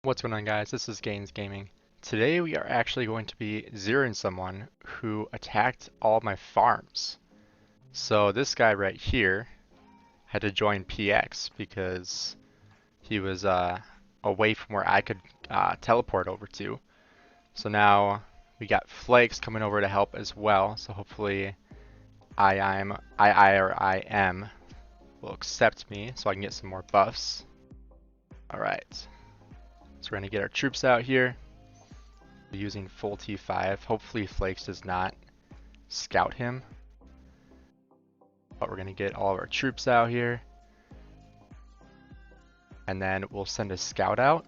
What's going on, guys? This is Gainz Gaming. Today we are actually going to be zeroing someone who attacked all my farms. So this guy right here had to join PX because he was away from where I could teleport over to. So now we got Flakes coming over to help as well. So hopefully I will accept me so I can get some more buffs. Alright. So we're going to get our troops out here. Using full T5. Hopefully Flakes does not scout him. But we're going to get all of our troops out here. And then we'll send a scout out.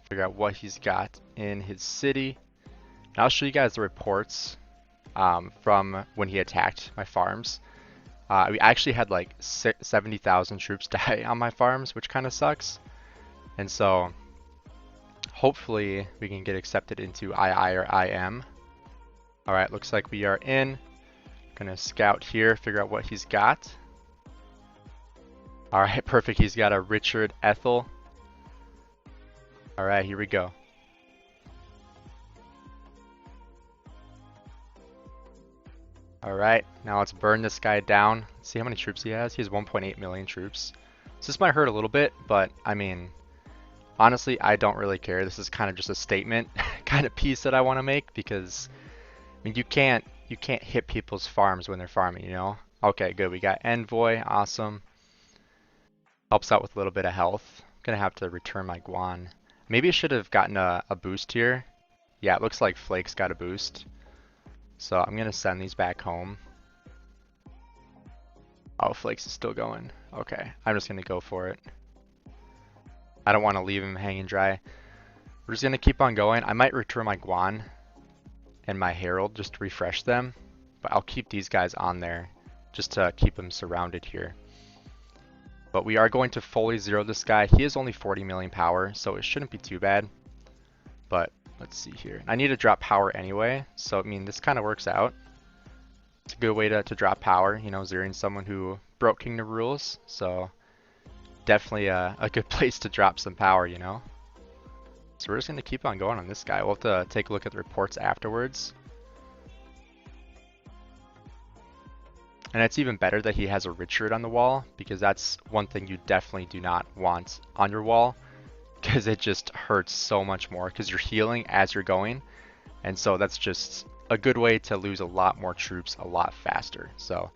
Figure out what he's got in his city. And I'll show you guys the reports from when he attacked my farms. We actually had like 70,000 troops die on my farms, which kind of sucks. And so hopefully we can get accepted into II or IM. Alright, looks like we are in. Gonna scout here, figure out what he's got. Alright, perfect. He's got a Richard Ethel. Alright, here we go. Alright, now let's burn this guy down. Let's see how many troops he has. He has 1.8 million troops. So this might hurt a little bit, but I mean, honestly, I don't really care. This is kind of just a statement kind of piece that I want to make because I mean you can't hit people's farms when they're farming, you know? Okay, good. We got Envoy, awesome. Helps out with a little bit of health. I'm gonna have to return my Guan. Maybe I should have gotten a boost here. Yeah, it looks like Flake's got a boost. So I'm gonna send these back home. Oh, Flakes is still going. Okay, I'm just gonna go for it. I don't want to leave him hanging dry. We're just going to keep on going. I might return my Guan and my Herald just to refresh them. But I'll keep these guys on there just to keep them surrounded here. But we are going to fully zero this guy. He is only 40 million power, so it shouldn't be too bad. But let's see here. I need to drop power anyway. So, I mean, this kind of works out. It's a good way to drop power, you know, zeroing someone who broke Kingdom rules. So definitely a good place to drop some power, you know? So we're just going to keep on going on this guy. We'll have to take a look at the reports afterwards. And it's even better that he has a Richard on the wall, because that's one thing you definitely do not want on your wall, because it just hurts so much more, because you're healing as you're going. And so that's just a good way to lose a lot more troops a lot faster. So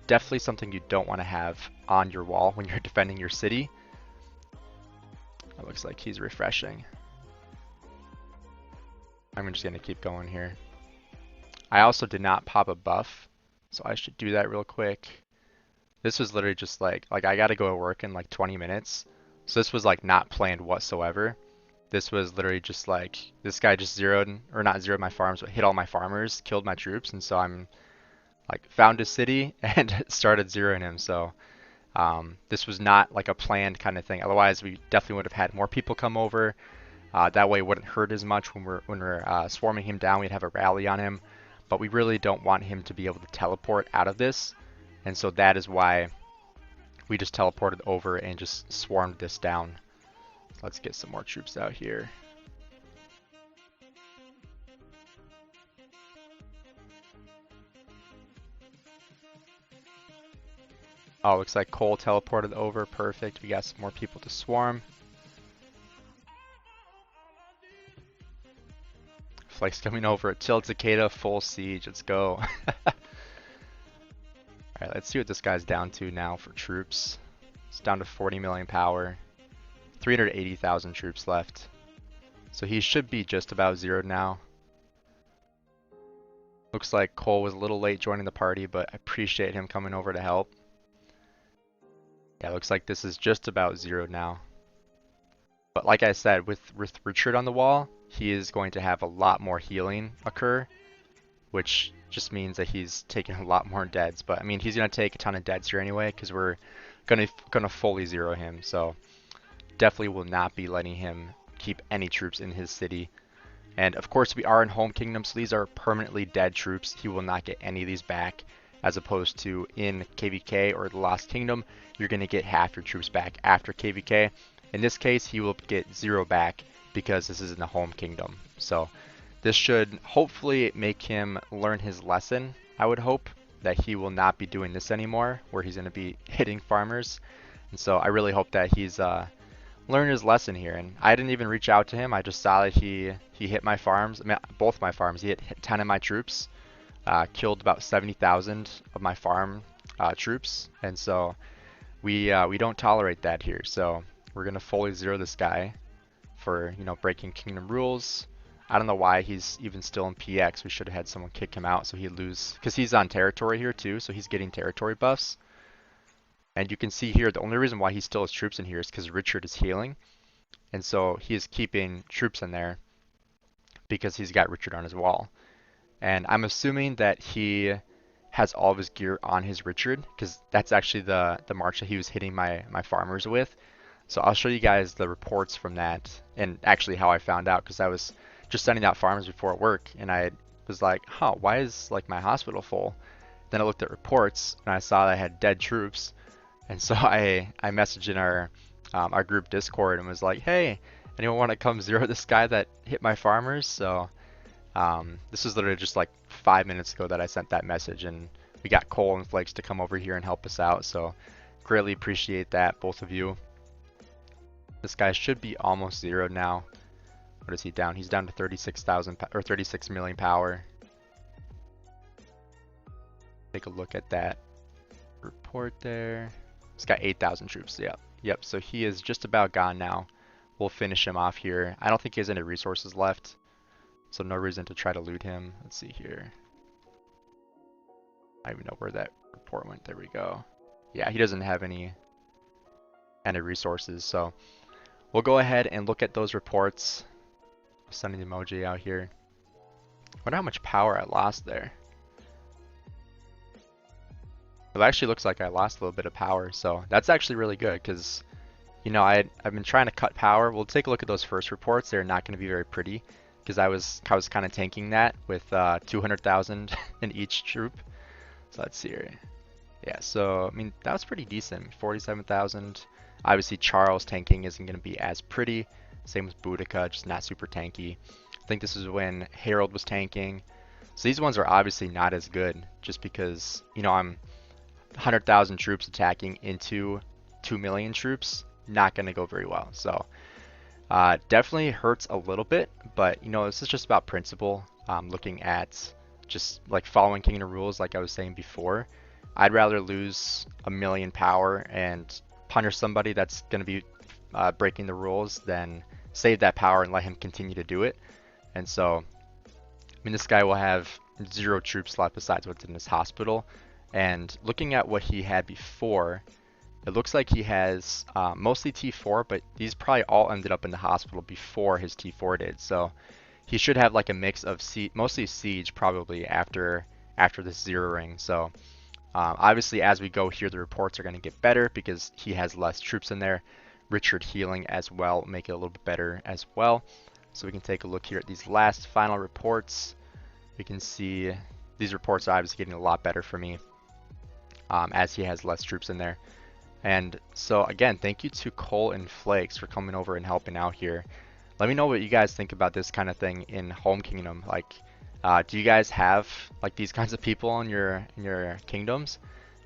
definitely something you don't want to have on your wall when you're defending your city. It looks like he's refreshing. I'm just going to keep going here. I also did not pop a buff, so I should do that real quick. This was literally just like I got to go to work in like 20 minutes. So this was like not planned whatsoever. This was literally just like, this guy just zeroed, or not zeroed my farms, but hit all my farmers, killed my troops, and so I'm like found a city and started zeroing him. So this was not like a planned kind of thing. Otherwise, we definitely would have had more people come over. That way, it wouldn't hurt as much when we're swarming him down. We'd have a rally on him, but we really don't want him to be able to teleport out of this, and so that is why we just teleported over and just swarmed this down. Let's get some more troops out here. Oh, looks like Cole teleported over. Perfect. We got some more people to swarm. Flake's coming over. Till Takeda, full siege. Let's go. Alright, let's see what this guy's down to now for troops. It's down to 40 million power. 380,000 troops left. So he should be just about zeroed now. Looks like Cole was a little late joining the party, but I appreciate him coming over to help. Yeah, looks like this is just about zeroed now. But like I said, with Richard on the wall, he is going to have a lot more healing occur, which just means that he's taking a lot more deads. But I mean, he's going to take a ton of deads here anyway, because we're gonna fully zero him. So definitely will not be letting him keep any troops in his city. And of course, we are in home kingdom, so these are permanently dead troops. He will not get any of these back, as opposed to in KVK or the Lost Kingdom, you're going to get half your troops back after KVK. In this case, he will get 0 back because this is in the home kingdom. So this should hopefully make him learn his lesson. I would hope that he will not be doing this anymore, where he's going to be hitting farmers. And so I really hope that he's learned his lesson here. And I didn't even reach out to him. I just saw that he hit my farms, I mean, both my farms. He hit 10 of my troops, killed about 70,000 of my farm troops. And so we don't tolerate that here. So we're going to fully zero this guy for, you know, breaking kingdom rules. I don't know why he's even still in PX. We should have had someone kick him out so he'd lose, because he's on territory here too, so he's getting territory buffs. And you can see here, the only reason why he still has troops in here is because Richard is healing. And so he is keeping troops in there because he's got Richard on his wall. And I'm assuming that he has all of his gear on his Richard, because that's actually the march that he was hitting my farmers with. So I'll show you guys the reports from that, and actually how I found out, because I was just sending out farmers before work, and I was like, huh, why is like my hospital full? Then I looked at reports, and I saw that I had dead troops, and so I messaged in our group Discord and was like, hey, anyone want to come zero this guy that hit my farmers? So this was literally just like 5 minutes ago that I sent that message, and we got Cole and Flakes to come over here and help us out. So greatly appreciate that, both of you. This guy should be almost zeroed now. What is he down? He's down to 36,000 or 36 million power. Take a look at that report there. He's got 8,000 troops. Yep. So he is just about gone now. We'll finish him off here. I don't think he has any resources left, so no reason to try to loot him. Let's see here. I don't even know where that report went. There we go. Yeah, he doesn't have any resources, so we'll go ahead and look at those reports. Sending the emoji out here. Wonder how much power I lost there. It actually looks like I lost a little bit of power, so that's actually really good, because, you know, I've been trying to cut power. We'll take a look at those first reports. They're not going to be very pretty, because I was kind of tanking that with 200,000 in each troop. So let's see here. Yeah, so I mean that was pretty decent. 47,000. Obviously Charles tanking isn't going to be as pretty. Same with Boudica, just not super tanky. I think this is when Harold was tanking. So these ones are obviously not as good, just because, you know, I'm 100,000 troops attacking into 2 million troops. Not going to go very well. So definitely hurts a little bit, but, you know, this is just about principle. Looking at just like following kingdom rules, like I was saying before. I'd rather lose 1 million power and punish somebody that's going to be breaking the rules than save that power and let him continue to do it. And so, I mean, this guy will have 0 troops left besides what's in his hospital. And looking at what he had before, it looks like he has mostly T4, but these probably all ended up in the hospital before his T4 did. So he should have like a mix of mostly siege probably after this zeroing. So obviously as we go here, the reports are going to get better because he has less troops in there. Richard healing as well, make it a little bit better as well. So we can take a look here at these last final reports. We can see these reports are obviously getting a lot better for me as he has less troops in there. And so again, thank you to Cole and Flakes for coming over and helping out here. Let me know what you guys think about this kind of thing in Home Kingdom. Like, do you guys have like these kinds of people in your kingdoms?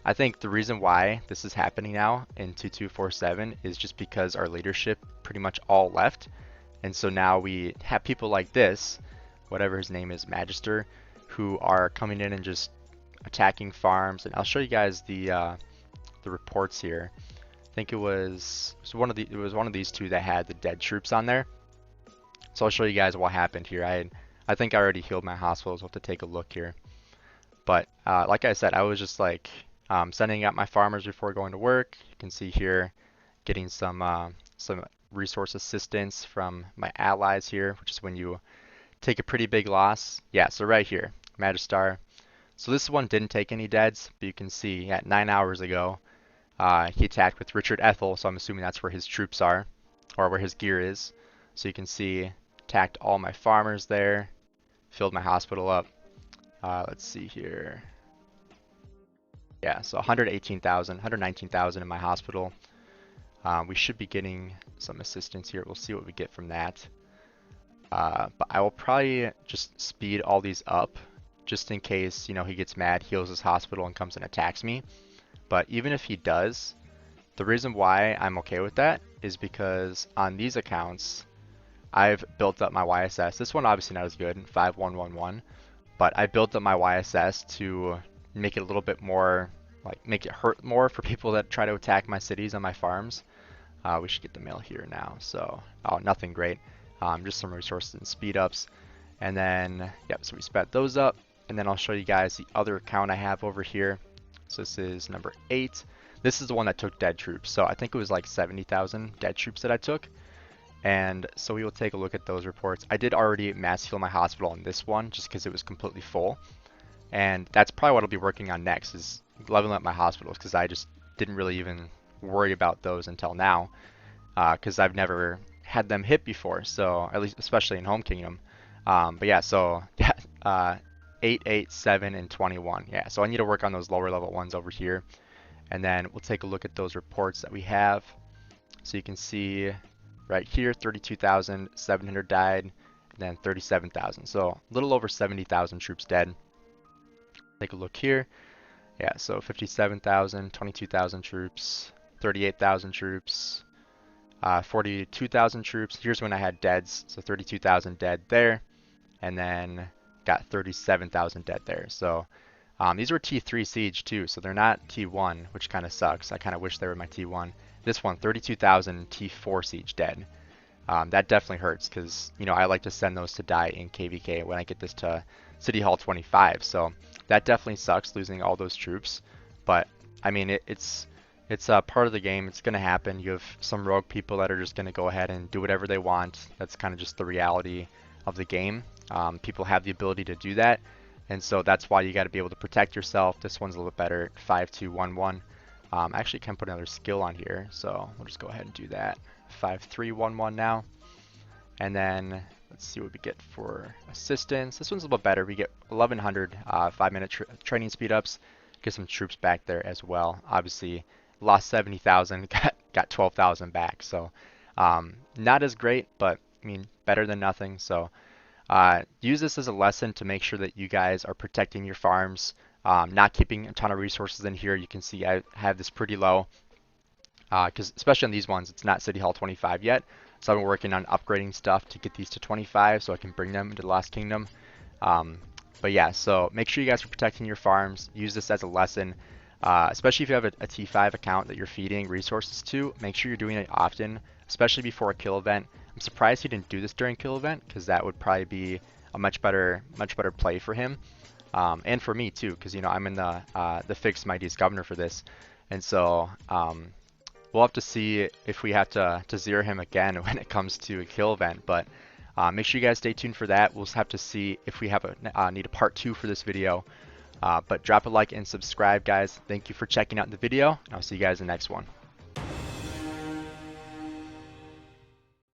I think the reason why this is happening now in 2247 is just because our leadership pretty much all left. And so now we have people like this, whatever his name is, Magister, who are coming in and just attacking farms. And I'll show you guys the reports here. I think it was one of these two that had the dead troops on there. So I'll show you guys what happened here. I think I already healed my hospitals. We'll have to take a look here. But like I said, I was just like sending out my farmers before going to work. You can see here getting some resource assistance from my allies here, which is when you take a pretty big loss. Yeah, so right here, Magistar. So this one didn't take any deads, but you can see at 9 hours ago, he attacked with Richard Ethel, so I'm assuming that's where his troops are, or where his gear is. So you can see, attacked all my farmers there, filled my hospital up. Let's see here. Yeah, so 118,000, 119,000 in my hospital. We should be getting some assistance here. We'll see what we get from that. But I will probably just speed all these up just in case, you know, he gets mad, heals his hospital, and comes and attacks me. But even if he does, the reason why I'm okay with that is because on these accounts, I've built up my YSS. This one obviously not as good, 5111, but I built up my YSS to make it a little bit more, like make it hurt more for people that try to attack my cities and my farms. We should get the mail here now. So, oh, nothing great. Just some resources and speed ups. And then, yep, so we sped those up. And then I'll show you guys the other account I have over here. So this is number 8. This is the one that took dead troops. So I think it was like 70,000 dead troops that I took. And so we will take a look at those reports. I did already mass heal my hospital on this one just because it was completely full. And that's probably what I'll be working on next is leveling up my hospitals because I just didn't really even worry about those until now because I've never had them hit before. So at least especially in Home Kingdom. But yeah, so yeah, 8, 8, 7, and 21. Yeah, so I need to work on those lower level ones over here. And then we'll take a look at those reports that we have. So you can see right here, 32,700 died, and then 37,000. So a little over 70,000 troops dead. Take a look here. Yeah, so 57,000, 22,000 troops, 38,000 troops, 42,000 troops. Here's when I had deads, so 32,000 dead there, and then got 37,000 dead there. So these were T3 siege too, so they're not T1, which kind of sucks. I kind of wish they were my T1. This one, 32,000 T4 siege dead. That definitely hurts because, you know, I like to send those to die in KVK when I get this to City Hall 25. So that definitely sucks losing all those troops. But I mean, it's part of the game. It's going to happen. You have some rogue people that are just going to go ahead and do whatever they want. That's kind of just the reality of the game. People have the ability to do that. And so that's why you got to be able to protect yourself. This one's a little bit better, 5211. I actually can put another skill on here, so we'll just go ahead and do that. 5311 now. And then let's see what we get for assistance. This one's a little bit better. We get 1100 5-minute training speed ups. Get some troops back there as well. Obviously, lost 70,000, got 12,000 back. So not as great, but I mean better than nothing. So use this as a lesson to make sure that you guys are protecting your farms. Not keeping a ton of resources in here. You can see I have this pretty low because especially on these ones, it's not City Hall 25 yet. So I've been working on upgrading stuff to get these to 25 so I can bring them into the Lost Kingdom. But yeah, so make sure you guys are protecting your farms. Use this as a lesson, especially if you have a T5 account that you're feeding resources to. Make sure you're doing it often, especially before a kill event. I'm surprised he didn't do this during kill event because that would probably be a much better play for him. And for me too, because you know I'm in the fixed Mightiest Governor for this, and so we'll have to see if we have to zero him again when it comes to a kill event. But make sure you guys stay tuned for that. We'll have to see if we have need a part 2 for this video. But drop a like and subscribe, guys. Thank you for checking out the video. I'll see you guys in the next one.